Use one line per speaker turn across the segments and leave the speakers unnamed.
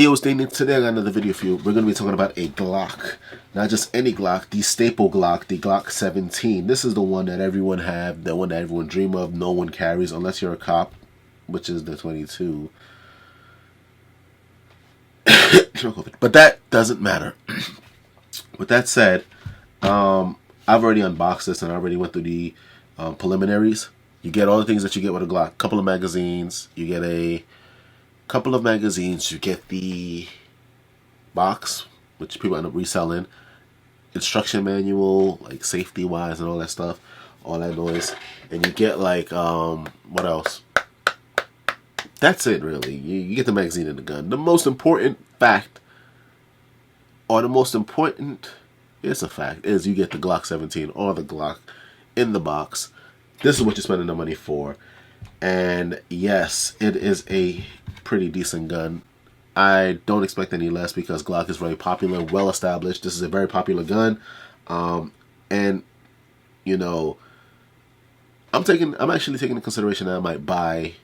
Hey, yo, it's Daeni. Today I got another video for you. We're going to be talking about a Glock. Not just any Glock, the staple Glock, the Glock 17. This is the one that everyone have, the one that everyone dream of, no one carries unless you're a cop, which is the 22. But that doesn't matter. With that said, I've already unboxed this and I already went through the preliminaries. You get all the things that you get with a Glock. Couple of magazines. You get a couple of magazines. You get the box, which people end up reselling. Instruction manual, like safety wise and all that stuff. All that noise. And you get like, what else? That's it really. You get the magazine and the gun. The most important fact, or the most important, it's a fact, is you get the Glock 17 or the Glock in the box. This is what you're spending the money for. And yes, it is a pretty decent gun. I don't expect any less because Glock is very popular, well established. This is a very popular gun. And you know, I'm actually taking into consideration that I might buy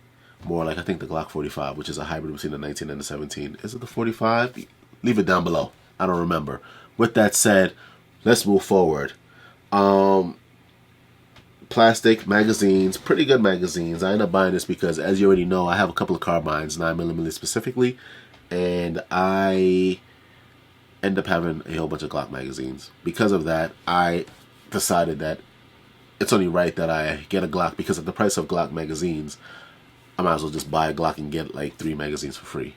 more like, I think, the Glock 45, which is a hybrid between the 19 and the 17. Is it the 45? Leave it down below. I don't remember. With that said, let's move forward. Plastic magazines, pretty good magazines. I ended up buying this because, as you already know, I have a couple of carbines, 9mm specifically, and I end up having a whole bunch of Glock magazines. Because of that, I decided that it's only right that I get a Glock, because at the price of Glock magazines, I might as well just buy a Glock and get like 3 magazines for free.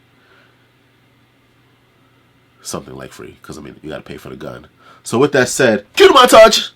Something like free, because I mean, you gotta pay for the gun. So with that said, cue the montage!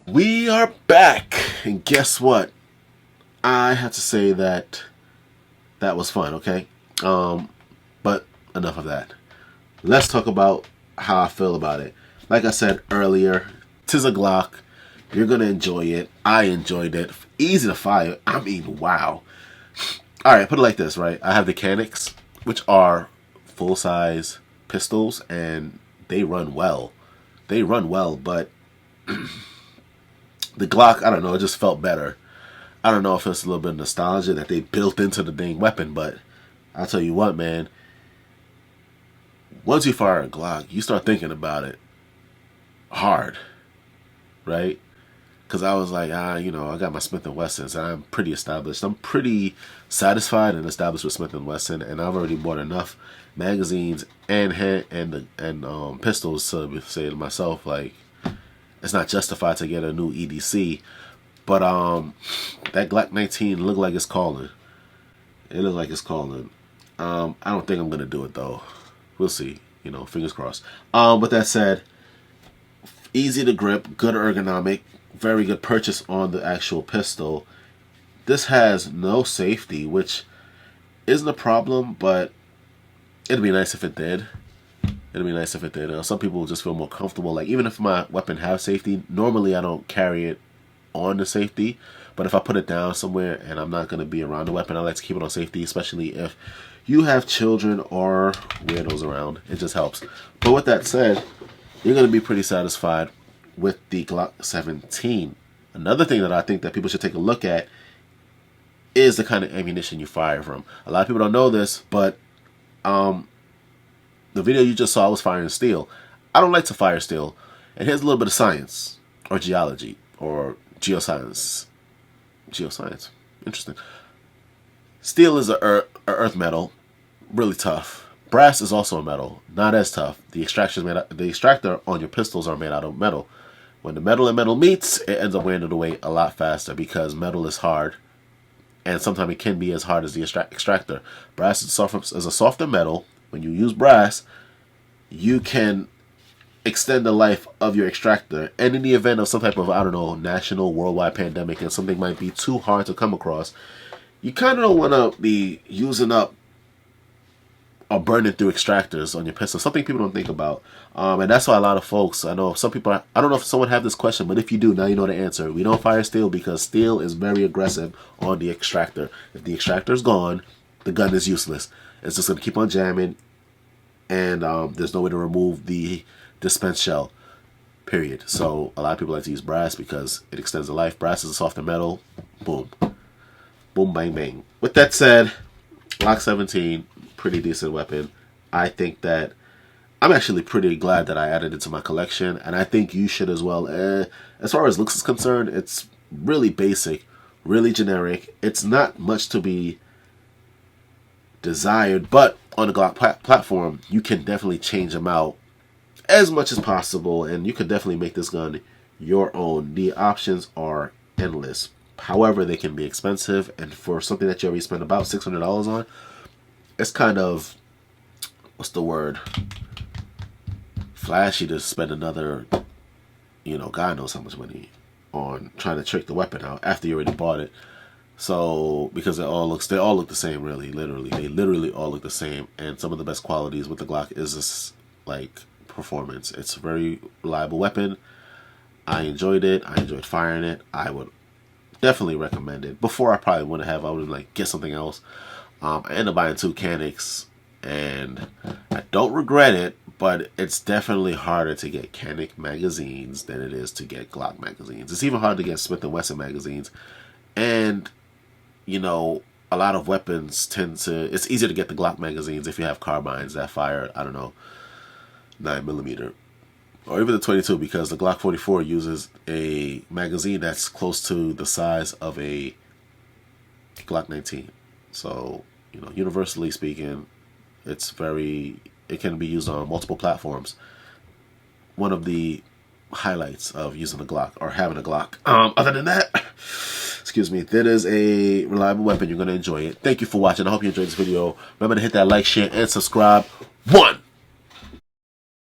We are back, and guess what? I have to say that that was fun, okay? But enough of that. Let's talk about how I feel about it. Like I said earlier, 'tis a Glock. You're gonna enjoy it. I enjoyed it. Easy to fire. I mean, wow. Alright, put it like this, right? I have the Canics, which are full-size pistols, and they run well. They run well, but the Glock, I don't know, it just felt better. I don't know if it's a little bit of nostalgia that they built into the dang weapon, but I'll tell you what, man. Once you fire a Glock, you start thinking about it hard, right? Because I was like, you know, I got my Smith & Wessons, and I'm pretty established. I'm pretty satisfied and established with Smith & Wesson, and I've already bought enough magazines and pistols to say to myself, like, it's not justified to get a new EDC. But that Glock 19 looked like it's calling. It looked like it's calling. I don't think I'm gonna do it though. We'll see. You know, fingers crossed. With that said, easy to grip, good ergonomic, very good purchase on the actual pistol. This has no safety, which isn't a problem, but it'd be nice if it did. It'd be nice if it did. Some people just feel more comfortable. Like, even if my weapon has safety, normally I don't carry it on the safety. But if I put it down somewhere and I'm not going to be around the weapon, I like to keep it on safety, especially if you have children or weirdos around. It just helps. But with that said, you're going to be pretty satisfied with the Glock 17. Another thing that I think that people should take a look at is the kind of ammunition you fire from. A lot of people don't know this, but the video you just saw was firing steel. I don't like to fire steel. And here's a little bit of science, or geology, or geoscience. Geoscience. Interesting. Steel is a earth metal, really tough. Brass is also a metal, not as tough. The extractor on your pistols are made out of metal. When the metal and metal meets, it ends up wearing it away a lot faster because metal is hard, and sometimes it can be as hard as the extractor. Brass is a softer metal. When you use brass, you can extend the life of your extractor. And in the event of some type of, I don't know, national, worldwide pandemic, and something might be too hard to come across, you kind of don't want to be using up or burning through extractors on your pistol. Something people don't think about. And that's why a lot of folks, I know some people, I don't know if someone have this question, but if you do, now you know the answer. We don't fire steel because steel is very aggressive on the extractor. If the extractor is gone, the gun is useless. It's just going to keep on jamming, and there's no way to remove the dispense shell, period. So a lot of people like to use brass because it extends the life. Brass is a softer metal. Boom. Boom, bang, bang. With that said, Glock 17, pretty decent weapon. I think that I'm actually pretty glad that I added it to my collection, and I think you should as well. As far as looks is concerned, it's really basic, really generic. It's not much to be desired, but on the Glock platform, you can definitely change them out as much as possible, and you could definitely make this gun your own. The options are endless. However, they can be expensive, and for something that you already spent about $600 on, it's kind of, what's the word, flashy to spend another, you know, God knows how much money on trying to trick the weapon out after you already bought it. So, because they all look the same, really, literally. They literally all look the same, and some of the best qualities with the Glock is this, like, performance. It's a very reliable weapon. I enjoyed it. I enjoyed firing it. I would definitely recommend it. Before, I probably wouldn't have. I would like get something else. I ended up buying 2 Canics, and I don't regret it, but it's definitely harder to get Canic magazines than it is to get Glock magazines. It's even harder to get Smith & Wesson magazines, and you know, a lot of weapons tend to, it's easier to get the Glock magazines if you have carbines that fire, I don't know, 9mm, or even the 22, because the Glock 44 uses a magazine that's close to the size of a Glock 19. So, you know, universally speaking, it can be used on multiple platforms. One of the highlights of using a Glock, or having a Glock. Other than that, excuse me, that is a reliable weapon. You're going to enjoy it. Thank you for watching. I hope you enjoyed this video. Remember to hit that like, share, and subscribe. 1.